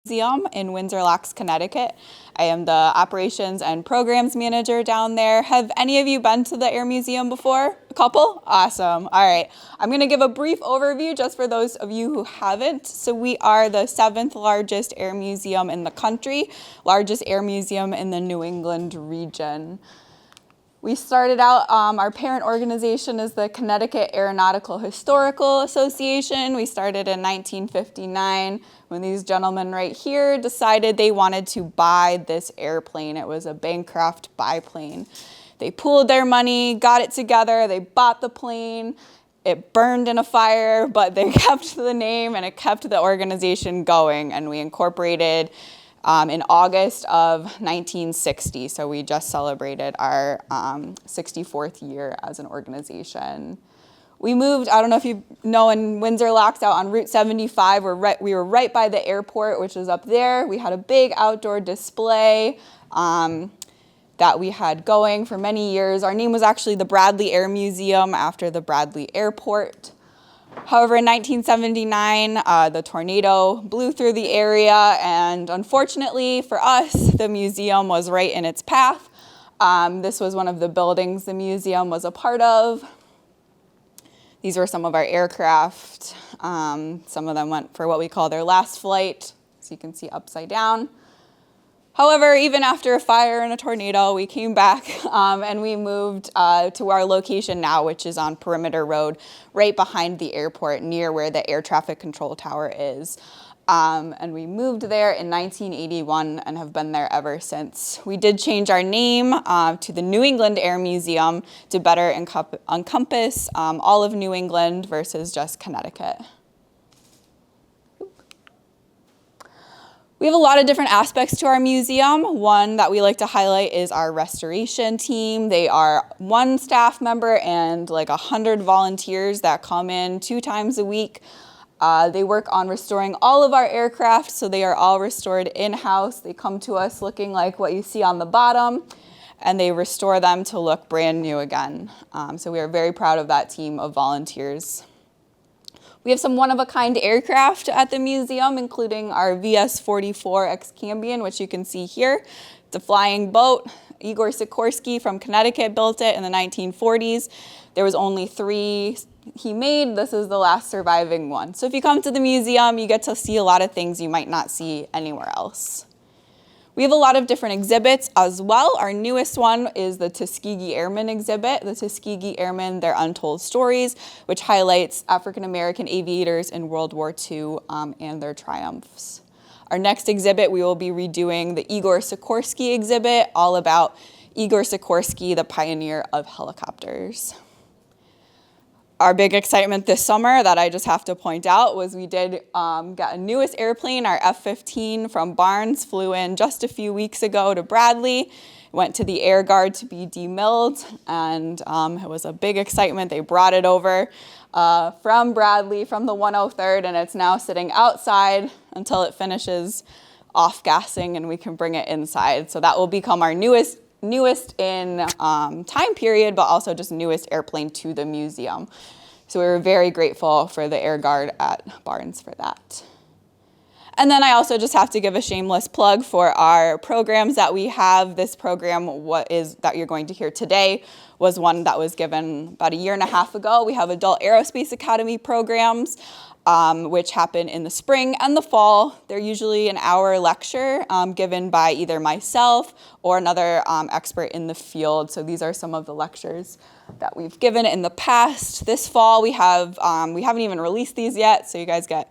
Museum in Windsor Locks, Connecticut. I am the operations and programs manager down there. Have any of you been to the Air Museum before? A couple? Awesome. All right. I'm going to give a brief overview just for those of you who haven't. So we are the 7th largest air museum in the country, largest air museum in the New England region. We started out, our parent organization is the Connecticut Aeronautical Historical Association. We started in 1959 when these gentlemen right here decided they wanted to buy this airplane. It was a Bancroft biplane. They pooled their money, got it together, they bought the plane. It burned in a fire, but they kept the name and it kept the organization going, and we incorporated in August of 1960, so we just celebrated our 64th year as an organization. We moved, I don't know if you know, in Windsor Locks out on Route 75, we were right by the airport, which is up there. We had a big outdoor display that we had going for many years. Our name was actually the Bradley Air Museum after the Bradley Airport. However, in 1979, the tornado blew through the area, and unfortunately for us, the museum was right in its path. This was one of the buildings the museum was a part of. These were some of our aircraft. Some of them went for what we call their last flight, so you can see upside down. However, even after a fire and a tornado, we came back and we moved to our location now, which is on Perimeter Road, right behind the airport, near where the air traffic control tower is. And we moved there in 1981 and have been there ever since. We did change our name to the New England Air Museum to better encompass all of New England versus just Connecticut. We have a lot of different aspects to our museum. One that we like to highlight is our restoration team. They are one staff member and like 100 volunteers that come in 2 times a week. They work on restoring all of our aircraft, so they are all restored in-house. They come to us looking like what you see on the bottom, and they restore them to look brand new again. So we are very proud of that team of volunteers. We have some one-of-a-kind aircraft at the museum, including our VS-44 Excambian, which you can see here. It's a flying boat. Igor Sikorsky from Connecticut built it in the 1940s. There was only 3 he made. This is the last surviving one. So if you come to the museum, you get to see a lot of things you might not see anywhere else. We have a lot of different exhibits as well. Our newest one is the Tuskegee Airmen exhibit, the Tuskegee Airmen, Their Untold Stories, which highlights African-American aviators in World War II and their triumphs. Our next exhibit, we will be redoing the Igor Sikorsky exhibit, all about Igor Sikorsky, the pioneer of helicopters. Our big excitement this summer that I just have to point out was we did get a newest airplane, our F-15 from Barnes, flew in just a few weeks ago to Bradley, went to the Air Guard to be demilled, and it was a big excitement. They brought it over from Bradley, from the 103rd, and it's now sitting outside until it finishes off-gassing and we can bring it inside. So that will become our newest in time period, but also just newest airplane to the museum. So we were very grateful for the Air Guard at Barnes for that. And then I also just have to give a shameless plug for our programs that we have. This program, that you're going to hear today, was one that was given about 1.5 years ago. We have Adult Aerospace Academy programs, which happen in the spring and the fall. They're usually an hour lecture given by either myself or another expert in the field. So these are some of the lectures that we've given in the past. This fall we haven't even released these yet, so you guys get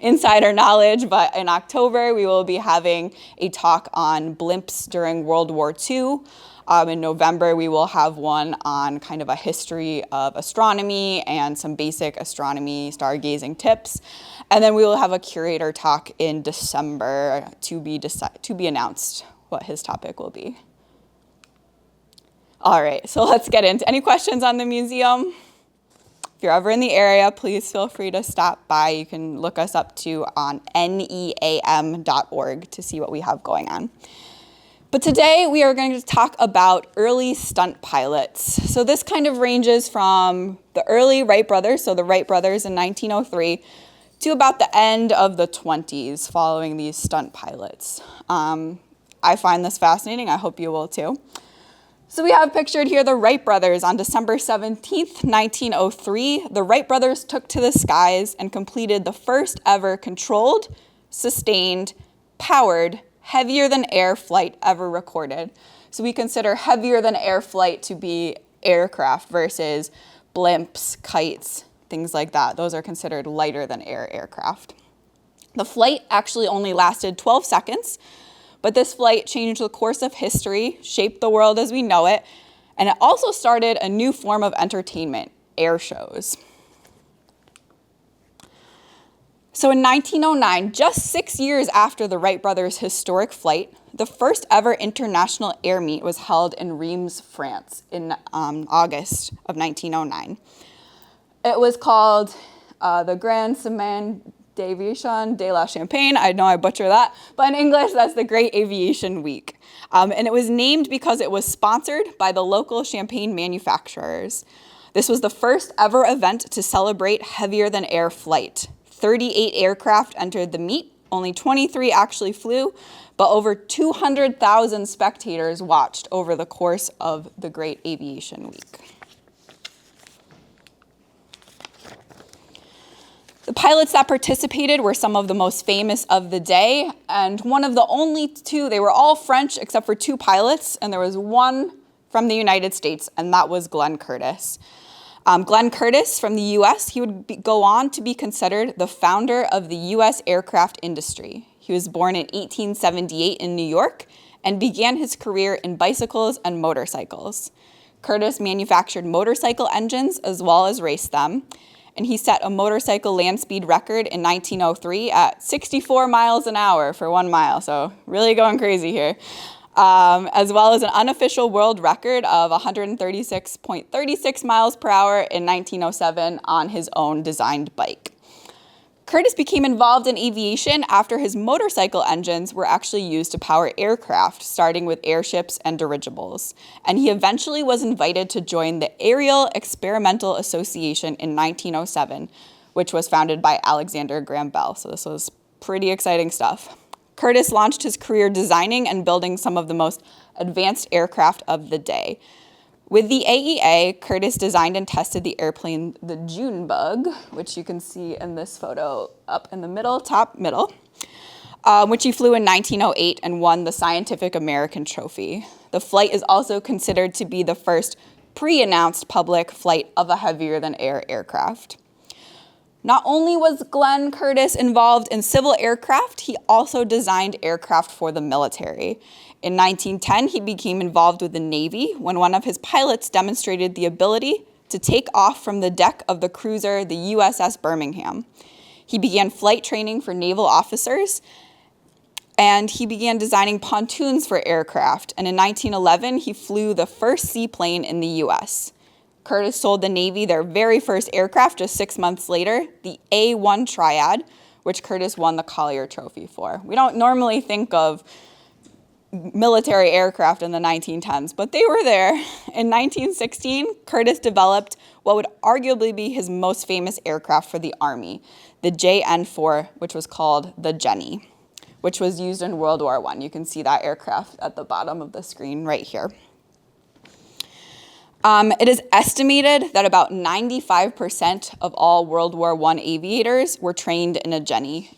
insider knowledge, but in October we will be having a talk on blimps during World War II. In November, we will have one on kind of a history of astronomy and some basic astronomy stargazing tips. And then we will have a curator talk in December to be announced what his topic will be. All right, so let's get into any questions on the museum. If you're ever in the area, please feel free to stop by. You can look us up on neam.org to see what we have going on. But today we are going to talk about early stunt pilots. So this kind of ranges from the early Wright brothers, so the Wright brothers in 1903, to about the end of the 20s following these stunt pilots. I find this fascinating. I hope you will too. So we have pictured here the Wright brothers. On December 17th, 1903, the Wright brothers took to the skies and completed the first ever controlled, sustained, powered, heavier than air flight ever recorded. So we consider heavier than air flight to be aircraft versus blimps, kites, things like that. Those are considered lighter than air aircraft. The flight actually only lasted 12 seconds, but this flight changed the course of history, shaped the world as we know it, and it also started a new form of entertainment, air shows. So in 1909, just 6 years after the Wright brothers' historic flight, the first ever international air meet was held in Reims, France in August of 1909. It was called the Grand Semaine d'Aviation de la Champagne. I know I butcher that, but in English, that's the Great Aviation Week. And it was named because it was sponsored by the local champagne manufacturers. This was the first ever event to celebrate heavier than air flight. 38 aircraft entered the meet, only 23 actually flew, but over 200,000 spectators watched over the course of the Great Aviation Week. The pilots that participated were some of the most famous of the day, and one of the only two, they were all French except for two pilots, and there was one from the United States, and that was Glenn Curtiss. Glenn Curtiss from the US, he would go on to be considered the founder of the US aircraft industry. He was born in 1878 in New York and began his career in bicycles and motorcycles. Curtiss manufactured motorcycle engines as well as raced them, and he set a motorcycle land speed record in 1903 at 64 miles an hour for 1 mile, so really going crazy here, as well as an unofficial world record of 136.36 miles per hour in 1907 on his own designed bike. Curtiss became involved in aviation after his motorcycle engines were actually used to power aircraft, starting with airships and dirigibles. And he eventually was invited to join the Aerial Experimental Association in 1907, which was founded by Alexander Graham Bell. So this was pretty exciting stuff. Curtiss launched his career designing and building some of the most advanced aircraft of the day. With the AEA, Curtiss designed and tested the airplane, the Junebug, which you can see in this photo up in the middle, top middle, which he flew in 1908 and won the Scientific American Trophy. The flight is also considered to be the first pre-announced public flight of a heavier-than-air aircraft. Not only was Glenn Curtiss involved in civil aircraft, he also designed aircraft for the military. In 1910, he became involved with the Navy when one of his pilots demonstrated the ability to take off from the deck of the cruiser, the USS Birmingham. He began flight training for naval officers, and he began designing pontoons for aircraft. And in 1911, he flew the first seaplane in the US. Curtiss sold the Navy their very first aircraft just 6 months later, the A-1 Triad, which Curtiss won the Collier Trophy for. We don't normally think of military aircraft in the 1910s, but they were there. In 1916, Curtiss developed what would arguably be his most famous aircraft for the Army, the JN-4, which was called the Jenny, which was used in World War I. You can see that aircraft at the bottom of the screen right here. It is estimated that about 95% of all World War I aviators were trained in a Jenny.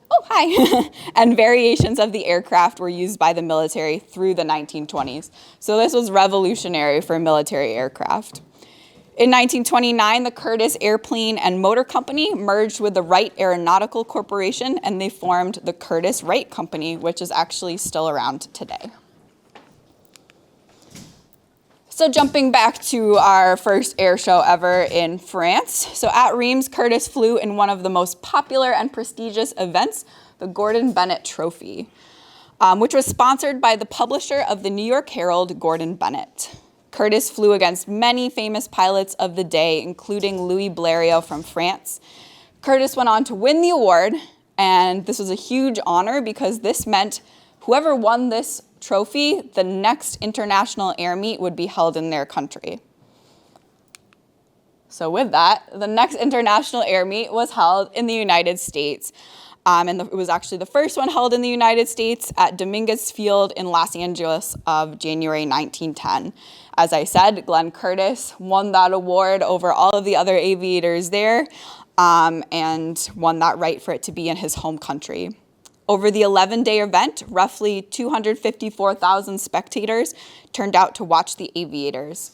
Oh, hi. And variations of the aircraft were used by the military through the 1920s. So this was revolutionary for military aircraft. In 1929, the Curtiss Airplane and Motor Company merged with the Wright Aeronautical Corporation, and they formed the Curtiss Wright Company, which is actually still around today. So jumping back to our first air show ever in France. So at Reims, Curtiss flew in one of the most popular and prestigious events, the Gordon Bennett Trophy, which was sponsored by the publisher of the New York Herald, Gordon Bennett. Curtiss flew against many famous pilots of the day, including Louis Blériot from France. Curtiss went on to win the award, and this was a huge honor because this meant whoever won this trophy, the next international air meet would be held in their country. So with that, the next international air meet was held in the United States. It was actually the first one held in the United States at Dominguez Field in Los Angeles of January 1910. As I said, Glenn Curtiss won that award over all of the other aviators there, and won that right for it to be in his home country. Over the 11-day event, roughly 254,000 spectators turned out to watch the aviators.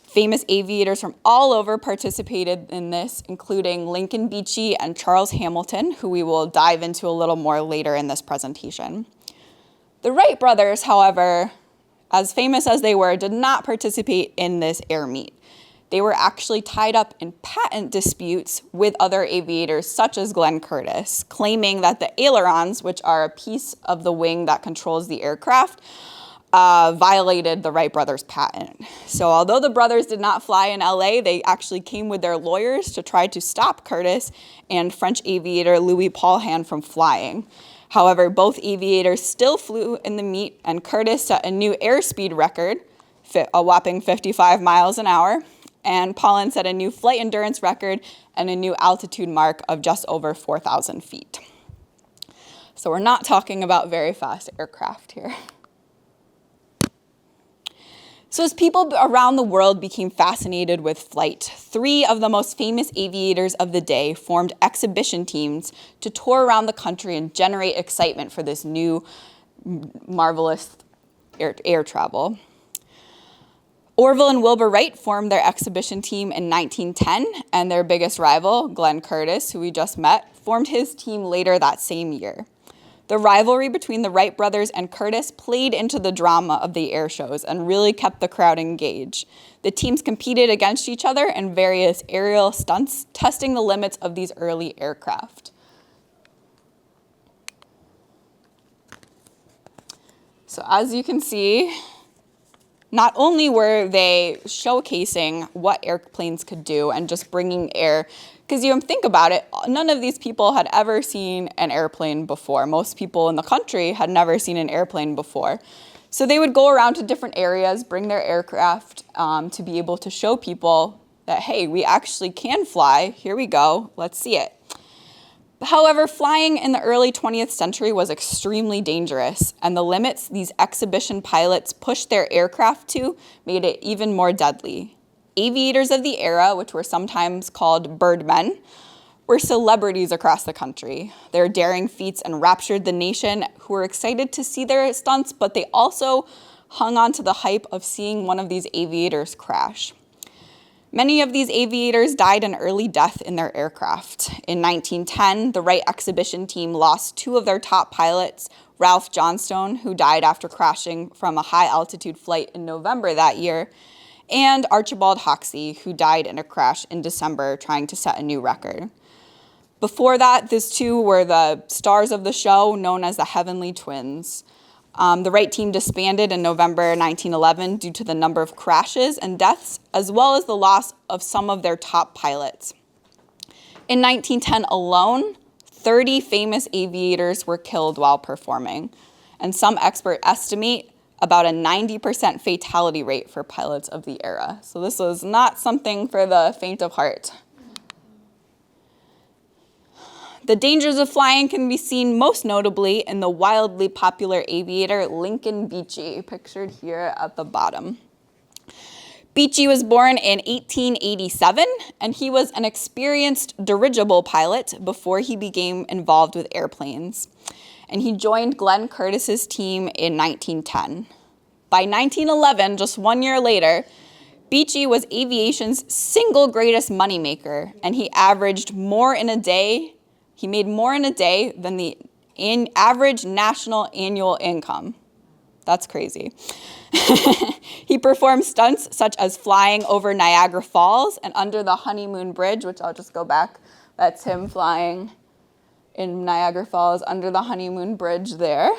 Famous aviators from all over participated in this, including Lincoln Beechey and Charles Hamilton, who we will dive into a little more later in this presentation. The Wright brothers, however, as famous as they were, did not participate in this air meet. They were actually tied up in patent disputes with other aviators, such as Glenn Curtiss, claiming that the ailerons, which are a piece of the wing that controls the aircraft, violated the Wright brothers' patent. So although the brothers did not fly in LA, they actually came with their lawyers to try to stop Curtiss and French aviator Louis Paulhan from flying. However, both aviators still flew in the meet, and Curtiss set a new airspeed record, a whopping 55 miles an hour, and Paulhan set a new flight endurance record and a new altitude mark of just over 4,000 feet. So we're not talking about very fast aircraft here. So as people around the world became fascinated with flight, 3 of the most famous aviators of the day formed exhibition teams to tour around the country and generate excitement for this new marvelous air travel. Orville and Wilbur Wright formed their exhibition team in 1910, and their biggest rival, Glenn Curtiss, who we just met, formed his team later that same year. The rivalry between the Wright brothers and Curtiss played into the drama of the air shows and really kept the crowd engaged. The teams competed against each other in various aerial stunts, testing the limits of these early aircraft. So as you can see, not only were they showcasing what airplanes could do and just bringing air, because you think about it, none of these people had ever seen an airplane before. Most people in the country had never seen an airplane before. So they would go around to different areas, bring their aircraft to be able to show people that, hey, we actually can fly. Here we go. Let's see it. However, flying in the early 20th century was extremely dangerous, and the limits these exhibition pilots pushed their aircraft to made it even more deadly. Aviators of the era, which were sometimes called birdmen, were celebrities across the country. Their daring feats enraptured the nation, who were excited to see their stunts, but they also hung on to the hype of seeing one of these aviators crash. Many of these aviators died an early death in their aircraft. In 1910, the Wright exhibition team lost 2 of their top pilots, Ralph Johnstone, who died after crashing from a high-altitude flight in November that year, and Archibald Hoxsey, who died in a crash in December trying to set a new record. Before that, these 2 were the stars of the show, known as the Heavenly Twins. The Wright team disbanded in November 1911 due to the number of crashes and deaths, as well as the loss of some of their top pilots. In 1910 alone, 30 famous aviators were killed while performing, and some experts estimate about a 90% fatality rate for pilots of the era. So this was not something for the faint of heart. The dangers of flying can be seen most notably in the wildly popular aviator Lincoln Beechey, pictured here at the bottom. Beechey was born in 1887, and he was an experienced dirigible pilot before he became involved with airplanes. And he joined Glenn Curtiss's team in 1910. By 1911, just 1 year later, Beechey was aviation's single greatest moneymaker, and he averaged more in a day. He made more in a day than the average national annual income. That's crazy. He performed stunts such as flying over Niagara Falls and under the Honeymoon Bridge, which I'll just go back. That's him flying in Niagara Falls under the Honeymoon Bridge there.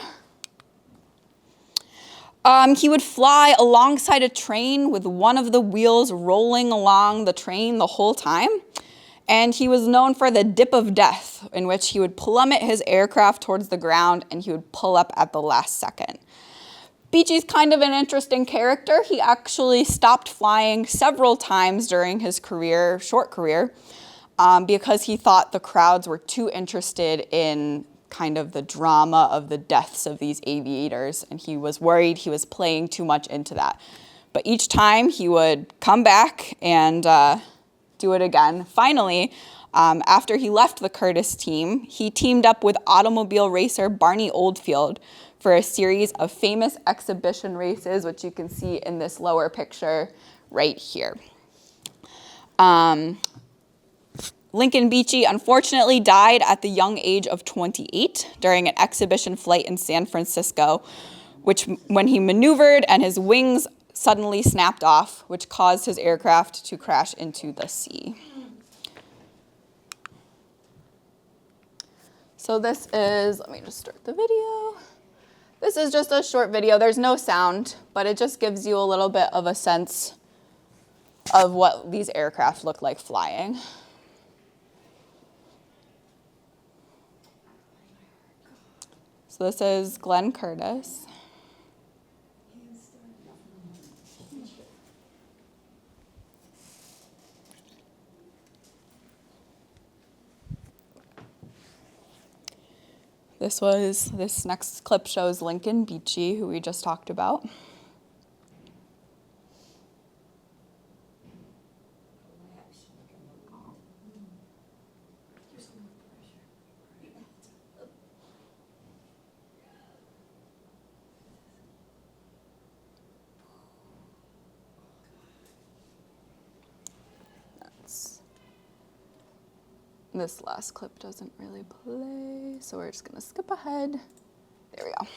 He would fly alongside a train with one of the wheels rolling along the train the whole time. And he was known for the dip of death, in which he would plummet his aircraft towards the ground and he would pull up at the last second. Beechey's kind of an interesting character. He actually stopped flying several times during his career, short career, because he thought the crowds were too interested in kind of the drama of the deaths of these aviators, and he was worried he was playing too much into that. But each time he would come back and do it again. Finally, after he left the Curtis team, he teamed up with automobile racer Barney Oldfield for a series of famous exhibition races, which you can see in this lower picture right here. Lincoln Beechey unfortunately died at the young age of 28 during an exhibition flight in San Francisco, when he maneuvered and his wings suddenly snapped off, which caused his aircraft to crash into the sea. So this is, let me just start the video. This is just a short video. There's no sound, but it just gives you a little bit of a sense of what these aircraft look like flying. So this is Glenn Curtis. This next clip shows Lincoln Beechey, who we just talked about. This last clip doesn't really play, so we're just going to skip ahead. There we go.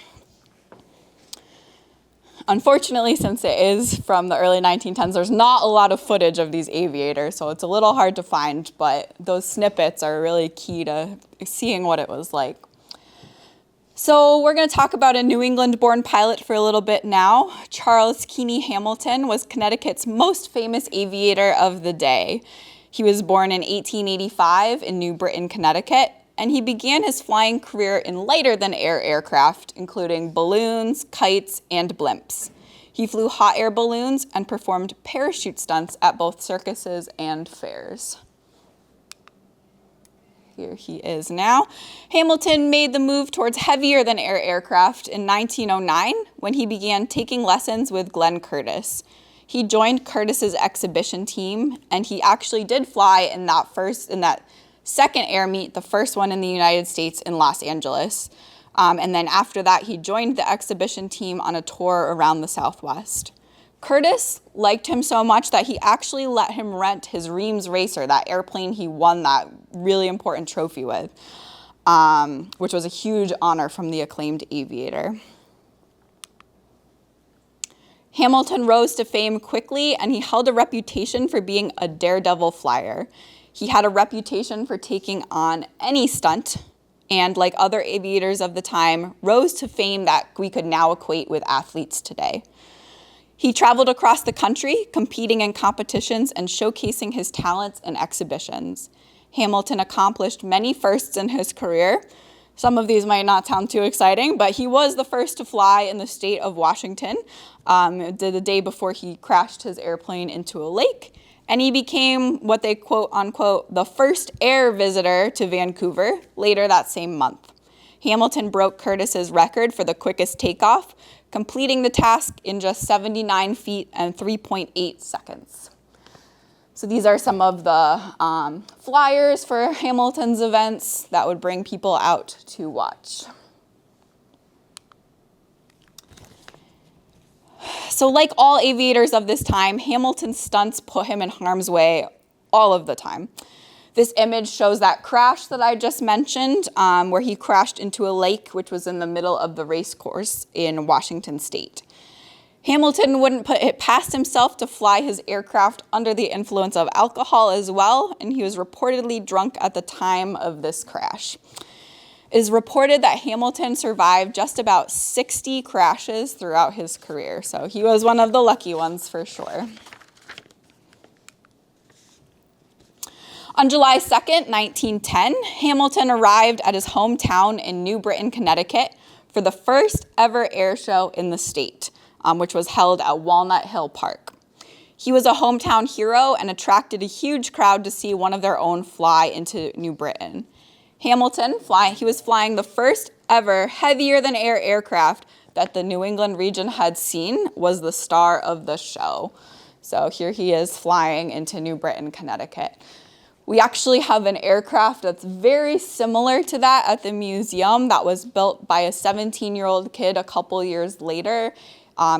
Unfortunately, since it is from the early 1910s, there's not a lot of footage of these aviators, so it's a little hard to find, but those snippets are really key to seeing what it was like. So we're going to talk about a New England-born pilot for a little bit now. Charles Keeney Hamilton was Connecticut's most famous aviator of the day. He was born in 1885 in New Britain, Connecticut, and he began his flying career in lighter-than-air aircraft, including balloons, kites, and blimps. He flew hot air balloons and performed parachute stunts at both circuses and fairs. Here he is now. Hamilton made the move towards heavier-than-air aircraft in 1909 when he began taking lessons with Glenn Curtis. He joined Curtis's exhibition team, and he actually did fly in that second air meet, the first one in the United States in Los Angeles. And then after that, he joined the exhibition team on a tour around the Southwest. Curtis liked him so much that he actually let him rent his Reams Racer, that airplane he won that really important trophy with, which was a huge honor from the acclaimed aviator. Hamilton rose to fame quickly, and he held a reputation for being a daredevil flyer. He had a reputation for taking on any stunt, and like other aviators of the time, rose to fame that we could now equate with athletes today. He traveled across the country, competing in competitions and showcasing his talents in exhibitions. Hamilton accomplished many firsts in his career. Some of these might not sound too exciting, but he was the first to fly in the state of Washington the day before he crashed his airplane into a lake. And he became what they quote unquote, the first air visitor to Vancouver later that same month. Hamilton broke Curtis's record for the quickest takeoff, completing the task in just 79 feet and 3.8 seconds. So these are some of the flyers for Hamilton's events that would bring people out to watch. So like all aviators of this time, Hamilton's stunts put him in harm's way all of the time. This image shows that crash that I just mentioned, where he crashed into a lake, which was in the middle of the race course in Washington State. Hamilton wouldn't put it past himself to fly his aircraft under the influence of alcohol as well, and he was reportedly drunk at the time of this crash. It is reported that Hamilton survived just about 60 crashes throughout his career, so he was one of the lucky ones for sure. On July 2nd, 1910, Hamilton arrived at his hometown in New Britain, Connecticut for the first ever air show in the state, which was held at Walnut Hill Park. He was a hometown hero and attracted a huge crowd to see one of their own fly into New Britain. Hamilton, he was flying the first ever heavier-than-air aircraft that the New England region had seen, was the star of the show. So here he is flying into New Britain, Connecticut. We actually have an aircraft that's very similar to that at the museum that was built by a 17-year-old kid a couple years later.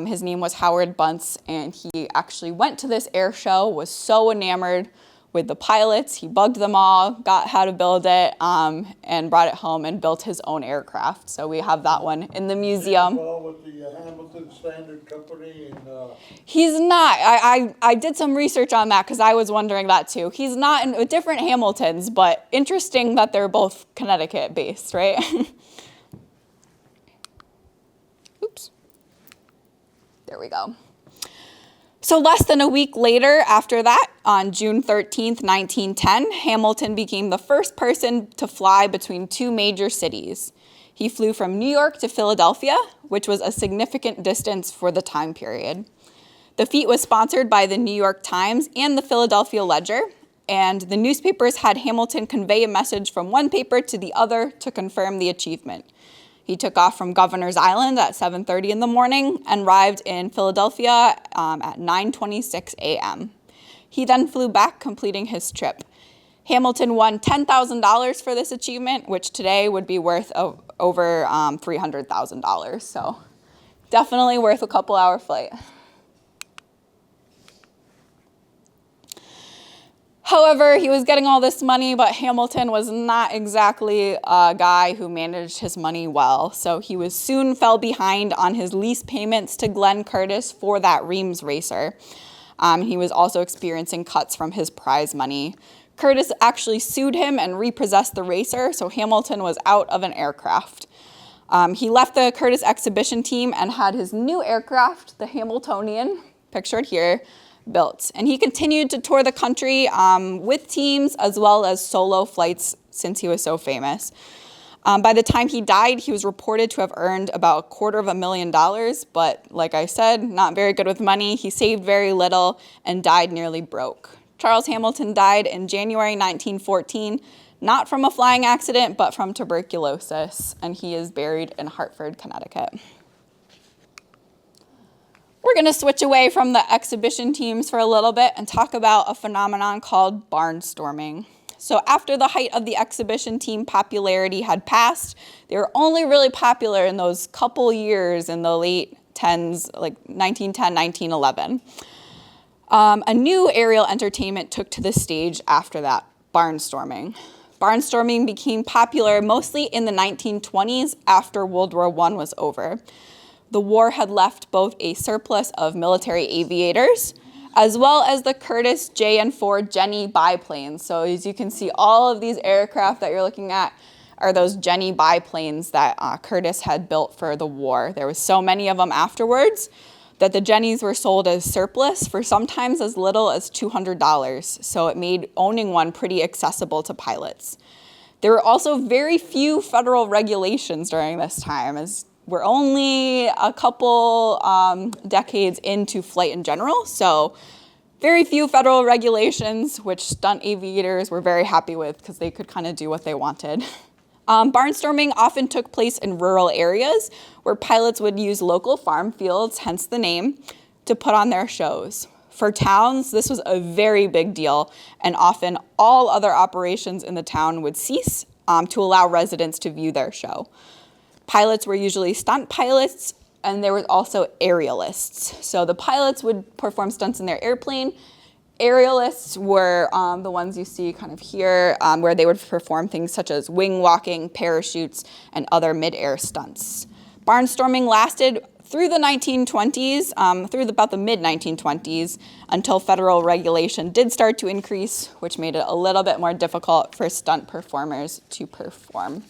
His name was Howard Bunce, and he actually went to this air show, was so enamored with the pilots. He bugged them all, got how to build it, and brought it home and built his own aircraft. So we have that one in the museum. With the Hamilton Standard Company? He's not. I did some research on that because I was wondering that too. He's not in different Hamiltons, but interesting that they're both Connecticut based, right? Oops. There we go. So less than a week later after that, on June 13th, 1910, Hamilton became the first person to fly between two major cities. He flew from New York to Philadelphia, which was a significant distance for the time period. The feat was sponsored by the New York Times and the Philadelphia Ledger, and the newspapers had Hamilton convey a message from one paper to the other to confirm the achievement. He took off from Governor's Island at 7:30 in the morning and arrived in Philadelphia at 9:26 a.m. He then flew back, completing his trip. Hamilton won $10,000 for this achievement, which today would be worth over $300,000. So definitely worth a couple-hour flight. However, he was getting all this money, but Hamilton was not exactly a guy who managed his money well. So he soon fell behind on his lease payments to Glenn Curtiss for that Reims racer. He was also experiencing cuts from his prize money. Curtiss actually sued him and repossessed the racer, so Hamilton was out of an aircraft. He left the Curtiss exhibition team and had his new aircraft, the Hamiltonian, pictured here, built. And he continued to tour the country with teams as well as solo flights since he was so famous. By the time he died, he was reported to have earned about $250,000, but like I said, not very good with money. He saved very little and died nearly broke. Charles Hamilton died in January 1914, not from a flying accident, but from tuberculosis, and he is buried in Hartford, Connecticut. We're going to switch away from the exhibition teams for a little bit and talk about a phenomenon called barnstorming. So after the height of the exhibition team popularity had passed, they were only really popular in those couple years in the late 10s, like 1910, 1911. A new aerial entertainment took to the stage after that, barnstorming. Barnstorming became popular mostly in the 1920s after World War I was over. The war had left both a surplus of military aviators as well as the Curtiss JN-4 Jenny biplanes. So as you can see, all of these aircraft that you're looking at are those Jenny biplanes that Curtiss had built for the war. There was so many of them afterwards that the Jennies were sold as surplus for sometimes as little as $200. So it made owning one pretty accessible to pilots. There were also very few federal regulations during this time, as we're only a couple decades into flight in general, so very few federal regulations, which stunt aviators were very happy with because they could kind of do what they wanted. Barnstorming often took place in rural areas where pilots would use local farm fields, hence the name, to put on their shows. For towns, this was a very big deal, and often all other operations in the town would cease to allow residents to view their show. Pilots were usually stunt pilots, and there were also aerialists. So the pilots would perform stunts in their airplane. Aerialists were the ones you see kind of here, where they would perform things such as wing walking, parachutes, and other mid-air stunts. Barnstorming lasted through the 1920s, through about the mid-1920s, until federal regulation did start to increase, which made it a little bit more difficult for stunt performers to perform.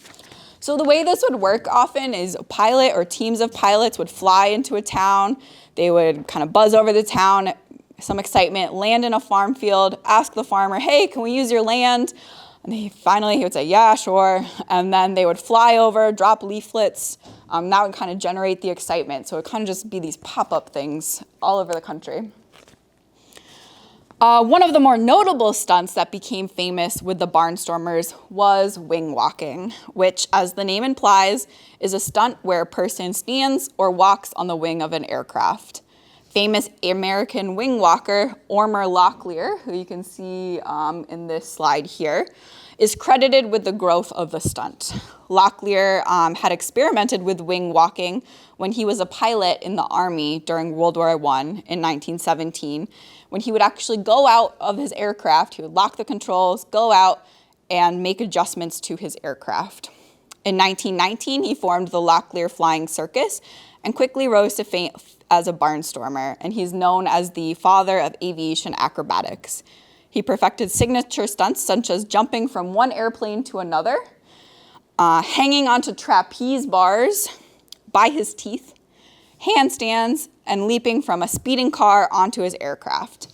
So the way this would work often is a pilot or teams of pilots would fly into a town. They would kind of buzz over the town, some excitement, land in a farm field, ask the farmer, hey, can we use your land? And he would say, yeah, sure. And then they would fly over, drop leaflets. That would kind of generate the excitement. So it would kind of just be these pop-up things all over the country. One of the more notable stunts that became famous with the Barnstormers was wing walking, which, as the name implies, is a stunt where a person stands or walks on the wing of an aircraft. Famous American wing walker Ormer Locklear, who you can see in this slide here, is credited with the growth of the stunt. Locklear had experimented with wing walking when he was a pilot in the Army during World War I in 1917, when he would actually go out of his aircraft, he would lock the controls, go out, and make adjustments to his aircraft. In 1919, he formed the Locklear Flying Circus and quickly rose to fame as a barnstormer, and he's known as the father of aviation acrobatics. He perfected signature stunts such as jumping from one airplane to another, hanging onto trapeze bars by his teeth, handstands, and leaping from a speeding car onto his aircraft.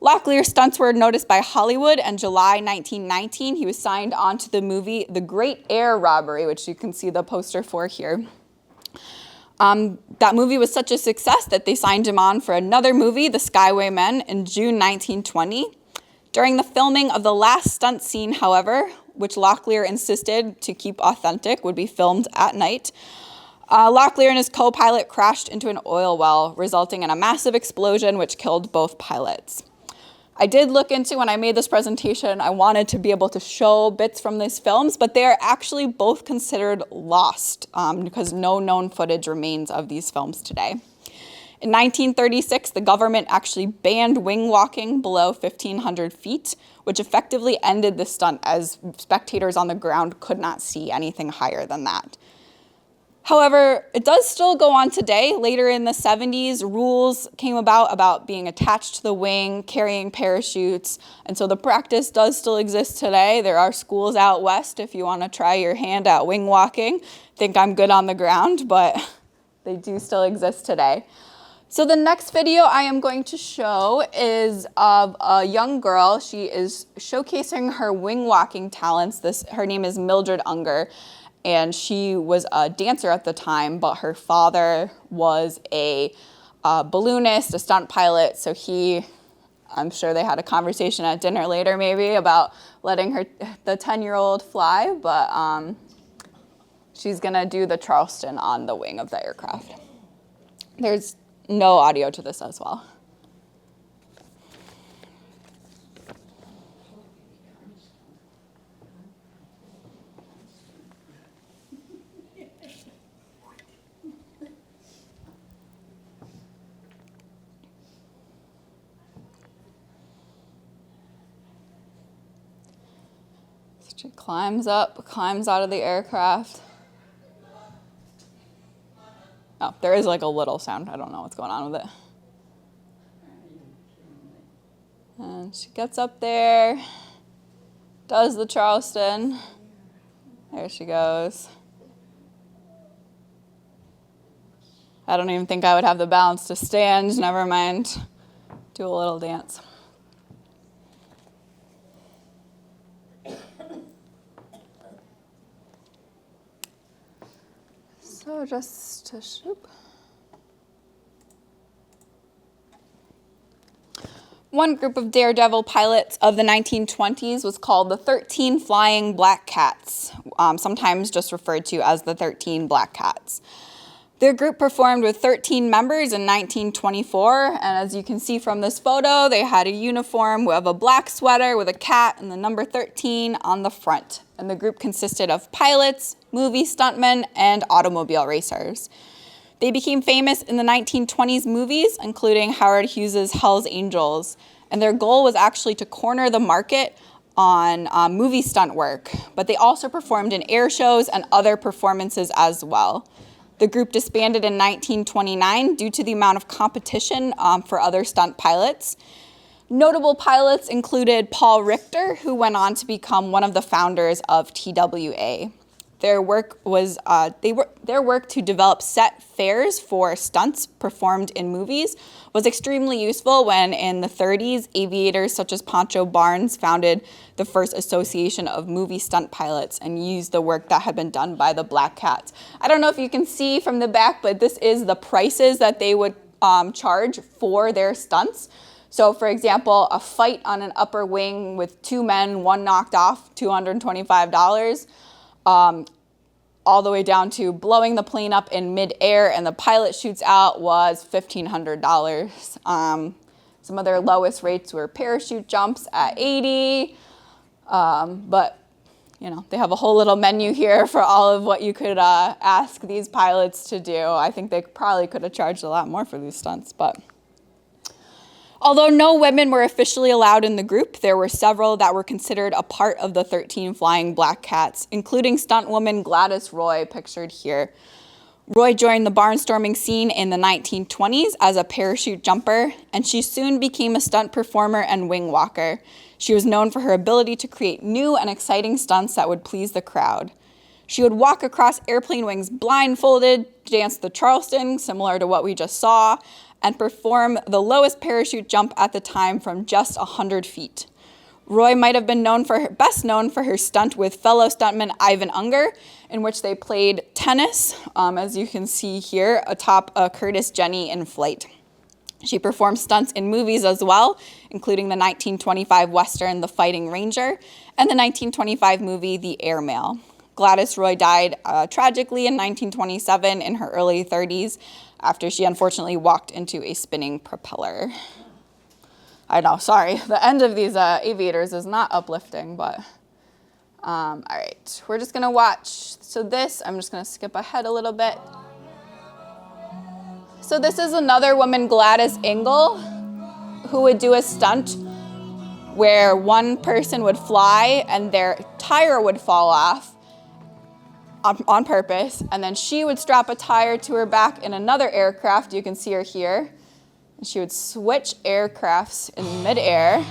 Locklear's stunts were noticed by Hollywood, and July 1919, he was signed onto the movie The Great Air Robbery, which you can see the poster for here. That movie was such a success that they signed him on for another movie, The Skywaymen, in June 1920. During the filming of the last stunt scene, however, which Locklear insisted to keep authentic, would be filmed at night, Locklear and his co-pilot crashed into an oil well, resulting in a massive explosion which killed both pilots. I did look into, when I made this presentation, I wanted to be able to show bits from these films, but they are actually both considered lost because no known footage remains of these films today. In 1936, the government actually banned wing walking below 1,500 feet, which effectively ended the stunt as spectators on the ground could not see anything higher than that. However, it does still go on today. Later in the 70s, rules came about being attached to the wing, carrying parachutes, and so the practice does still exist today. There are schools out west if you want to try your hand at wing walking. I think I'm good on the ground, but they do still exist today. So the next video I am going to show is of a young girl. She is showcasing her wing walking talents. Her name is Mildred Unger. And she was a dancer at the time, but her father was a balloonist, a stunt pilot. So I'm sure they had a conversation at dinner later maybe about letting the 10-year-old fly, but she's gonna do the Charleston on the wing of the aircraft. There's no audio to this as well. She climbs up, climbs out of the aircraft. Oh, there is like a little sound. I don't know what's going on with it. And she gets up there, does the Charleston. There she goes. I don't even think I would have the balance to stand, never mind do a little dance. So just to shoop. One group of daredevil pilots of the 1920s was called the 13 Flying Black Cats, sometimes just referred to as the 13 Black Cats. Their group performed with 13 members in 1924, and as you can see from this photo, they had a uniform of a black sweater with a cat and the number 13 on the front. And the group consisted of pilots, movie stuntmen, and automobile racers. They became famous in the 1920s movies, including Howard Hughes's Hell's Angels, and their goal was actually to corner the market on movie stunt work, but they also performed in air shows and other performances as well. The group disbanded in 1929 due to the amount of competition for other stunt pilots. Notable pilots included Paul Richter, who went on to become one of the founders of TWA. Their work to develop set fares for stunts performed in movies was extremely useful when in the 30s, aviators such as Pancho Barnes founded the first association of movie stunt pilots and used the work that had been done by the Black Cats. I don't know if you can see from the back, but this is the prices that they would charge for their stunts. So for example, a fight on an upper wing with 2 men, 1 knocked off, $225. All the way down to blowing the plane up in midair and the pilot shoots out was $1,500. Some of their lowest rates were parachute jumps at $80. But you know, they have a whole little menu here for all of what you could ask these pilots to do. I think they probably could have charged a lot more for these stunts, but. Although no women were officially allowed in the group, there were several that were considered a part of the 13 Flying Black Cats, including stunt woman Gladys Roy, pictured here. Roy joined the barnstorming scene in the 1920s as a parachute jumper, and she soon became a stunt performer and wing walker. She was known for her ability to create new and exciting stunts that would please the crowd. She would walk across airplane wings blindfolded, dance the Charleston, similar to what we just saw, and perform the lowest parachute jump at the time from just 100 feet. Roy might have been best known for her stunt with fellow stuntman Ivan Unger, in which they played tennis, as you can see here, atop a Curtiss Jenny in flight. She performed stunts in movies as well, including the 1925 Western The Fighting Ranger and the 1925 movie The Airmail. Gladys Roy died tragically in 1927 in her early 30s after she unfortunately walked into a spinning propeller. I know, sorry, the end of these aviators is not uplifting, but all right, we're just gonna watch. So this, I'm just gonna skip ahead a little bit. So this is another woman, Gladys Ingle, who would do a stunt where one person would fly and their tire would fall off on purpose, and then she would strap a tire to her back in another aircraft. You can see her here. And she would switch aircrafts in midair.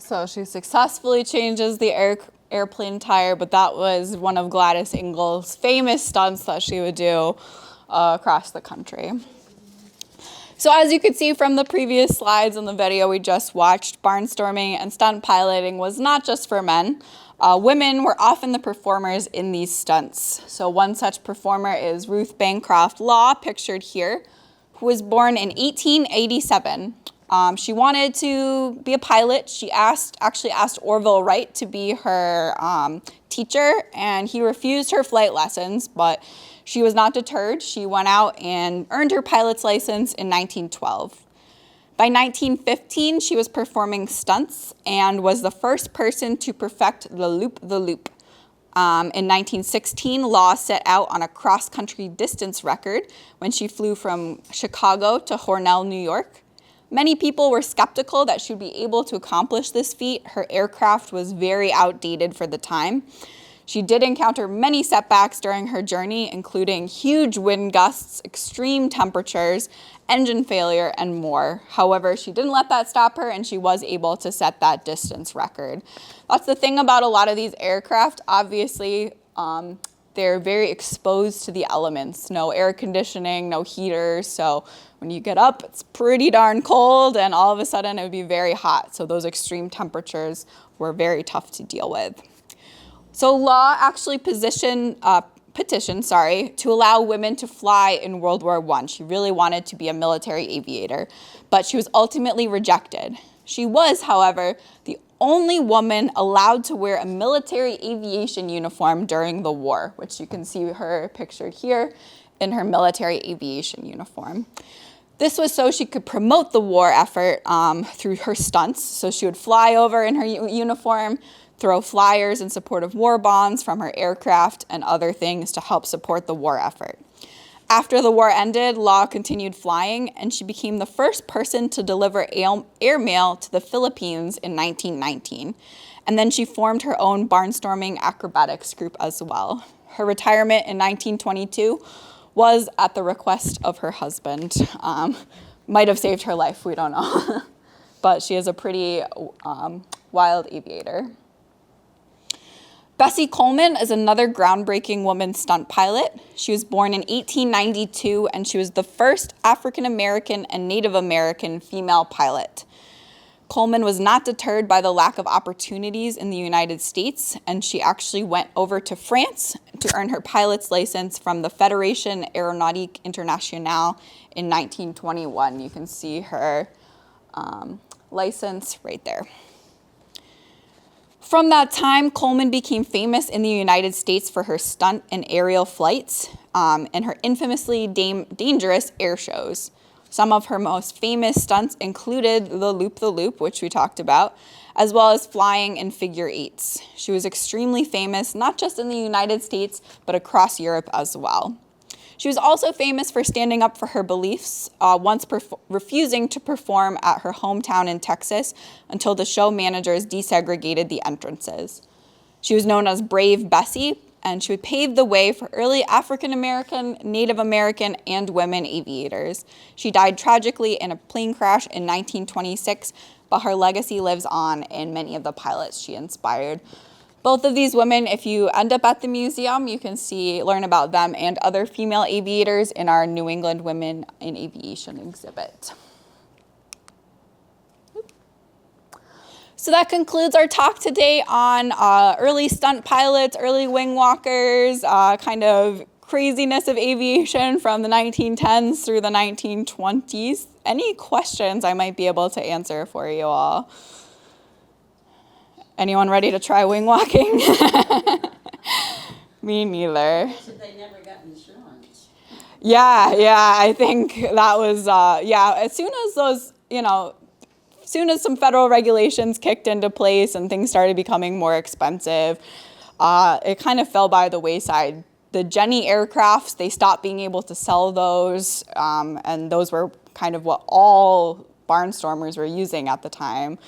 So she successfully changes the airplane tire, but that was one of Gladys Ingle's famous stunts that she would do across the country. So as you could see from the previous slides in the video we just watched, barnstorming and stunt piloting was not just for men. Women were often the performers in these stunts. So one such performer is Ruth Bancroft Law, pictured here, who was born in 1887. She wanted to be a pilot. She actually asked Orville Wright to be her teacher, and he refused her flight lessons, but she was not deterred. She went out and earned her pilot's license in 1912. By 1915, she was performing stunts and was the first person to perfect the loop-the-loop. In 1916, Law set out on a cross-country distance record when she flew from Chicago to Hornell, New York. Many people were skeptical that she would be able to accomplish this feat. Her aircraft was very outdated for the time. She did encounter many setbacks during her journey, including huge wind gusts, extreme temperatures, engine failure, and more. However, she didn't let that stop her, and she was able to set that distance record. That's the thing about a lot of these aircraft. Obviously, they're very exposed to the elements. No air conditioning, no heaters. So when you get up, it's pretty darn cold, and all of a sudden it would be very hot. So those extreme temperatures were very tough to deal with. So Law actually petitioned to allow women to fly in World War I. She really wanted to be a military aviator, but she was ultimately rejected. She was, however, the only woman allowed to wear a military aviation uniform during the war, which you can see her pictured here in her military aviation uniform. This was so she could promote the war effort through her stunts. So she would fly over in her uniform, throw flyers in support of war bonds from her aircraft and other things to help support the war effort. After the war ended, Law continued flying, and she became the first person to deliver airmail to the Philippines in 1919. And then she formed her own barnstorming acrobatics group as well. Her retirement in 1922 was at the request of her husband. Might have saved her life, we don't know. But she is a pretty wild aviator. Bessie Coleman is another groundbreaking woman stunt pilot. She was born in 1892, and she was the first African American and Native American female pilot. Coleman was not deterred by the lack of opportunities in the United States, and she actually went over to France to earn her pilot's license from the Fédération Aéronautique Internationale in 1921. You can see her license right there. From that time, Coleman became famous in the United States for her stunt and aerial flights and her infamously dangerous air shows. Some of her most famous stunts included the loop-the-loop, which we talked about, as well as flying in figure eights. She was extremely famous, not just in the United States, but across Europe as well. She was also famous for standing up for her beliefs, once refusing to perform at her hometown in Texas until the show managers desegregated the entrances. She was known as Brave Bessie, and she would pave the way for early African American, Native American, and women aviators. She died tragically in a plane crash in 1926, but her legacy lives on in many of the pilots she inspired. Both of these women, if you end up at the museum, you can learn about them and other female aviators in our New England Women in Aviation exhibit. So that concludes our talk today on early stunt pilots, early wing walkers, kind of craziness of aviation from the 1910s through the 1920s. Any questions I might be able to answer for you all? Anyone ready to try wing walking? Me neither. They said they never got insurance. Yeah, I think that was, as soon as those, as soon as some federal regulations kicked into place and things started becoming more expensive, it kind of fell by the wayside. The Jenny aircrafts, they stopped being able to sell those, and those were kind of what all barnstormers were using at the time.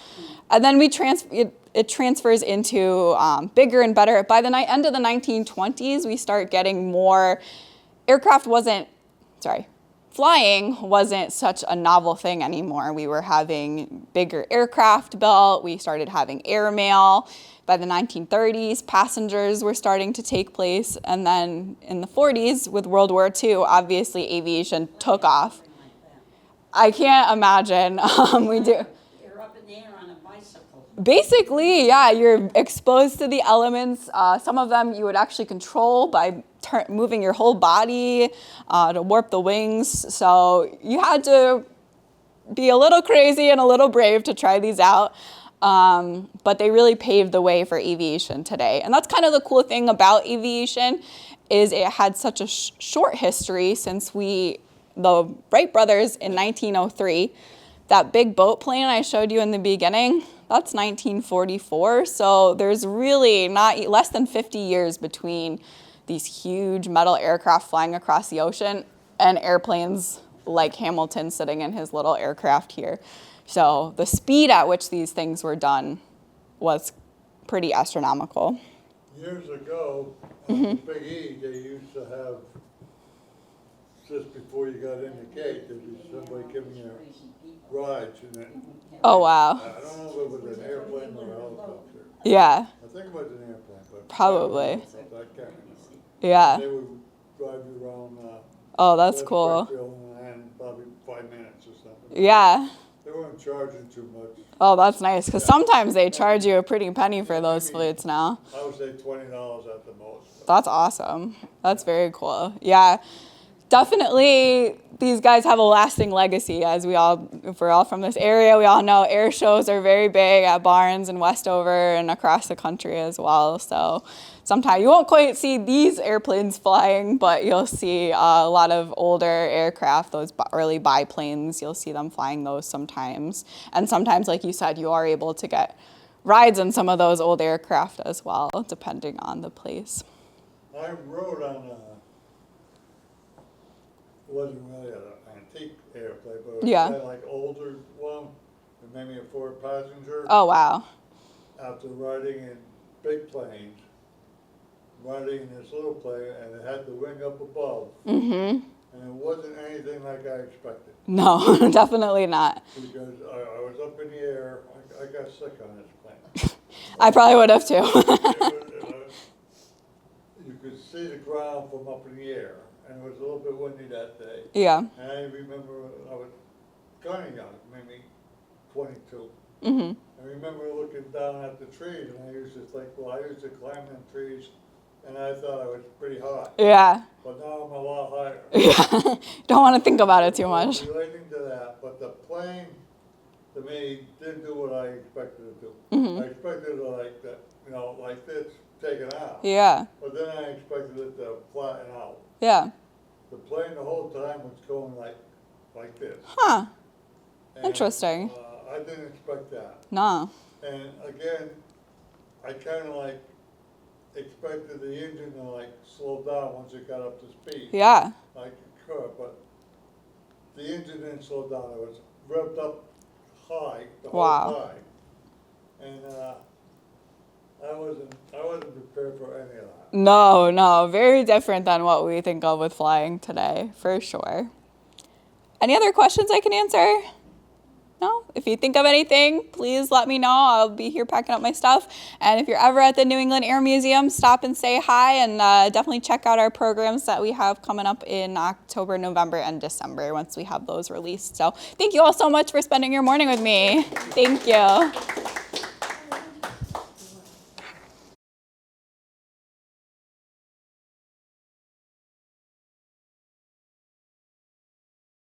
And then it transfers into bigger and better. By the end of the 1920s, we start getting more, flying wasn't such a novel thing anymore. We were having bigger aircraft built. We started having airmail. By the 1930s, passengers were starting to take place. And then in the 40s, with World War II, obviously aviation took off. I can't imagine. We do. You're up in the air on a bicycle. Basically, yeah, you're exposed to the elements. Some of them you would actually control by moving your whole body to warp the wings. So you had to be a little crazy and a little brave to try these out. But they really paved the way for aviation today. And that's kind of the cool thing about aviation is it had such a short history since the Wright brothers in 1903 That big boat plane I showed you in the beginning, that's 1944. So there's really not less than 50 years between these huge metal aircraft flying across the ocean and airplanes like Hamilton sitting in his little aircraft here. So the speed at which these things were done was pretty astronomical. Years ago, on the Big E, they used to have, just before you got in the gate, there'd be somebody giving you rides, and then, Oh, wow. I don't know if it was an airplane or a helicopter. Yeah, I think it was an airplane, but. Probably. I can't remember. yeah. They would drive you around, Oh, that's West cool. Springfield in probably 5 minutes or something. Yeah. They weren't charging too much. Oh, that's nice, because sometimes they charge you a pretty penny for those flights now. I would say $20 at the most. That's awesome. That's very cool. Yeah, definitely these guys have a lasting legacy. As if we're all from this area, we all know air shows are very big at Barnes and Westover and across the country as well. So sometimes you won't quite see these airplanes flying, but you'll see a lot of older aircraft, those early biplanes, you'll see them flying those sometimes. And sometimes, like you said, you are able to get rides in some of those old aircraft as well, depending on the place. I rode on wasn't really an antique airplane, but it was Yeah. kind of like older one, and maybe a 4-passenger. Oh, wow. After riding in big planes, riding in this little plane, and it had the wing up above, Mm-hmm. and it wasn't anything like I expected. No, definitely not. Because I was up in the air, I got sick on this plane. I probably would have too. You could see the ground from up in the air, and it was a little bit windy that day. Yeah. And I remember I was kind of young, maybe 22. Mm-hmm. I remember looking down at the trees, and I used to think, well, I used to climb them trees, and I thought I was pretty high. Yeah. But now I'm a lot higher. Yeah. Don't want to think about it too much. Relating to that, but the plane, to me, didn't do what I expected it to do. Mm-hmm. I expected it like that, like this, taken out. Yeah. But then I expected it to flatten out. Yeah. The plane the whole time was going like this. Huh. And, Interesting. I didn't expect that. No. And again, I kind of expected the engine to slow down once it got up to speed. Yeah. Like it could, but the engine didn't slow down. It was revved up high the Wow. whole time. And I wasn't prepared for any of that. No. Very different than what we think of with flying today, for sure. Any other questions I can answer? No? If you think of anything, please let me know. I'll be here packing up my stuff. And if you're ever at the New England Air Museum, stop and say hi, and definitely check out our programs that we have coming up in October, November, and December once we have those released. So thank you all so much for spending your morning with me. Thank you.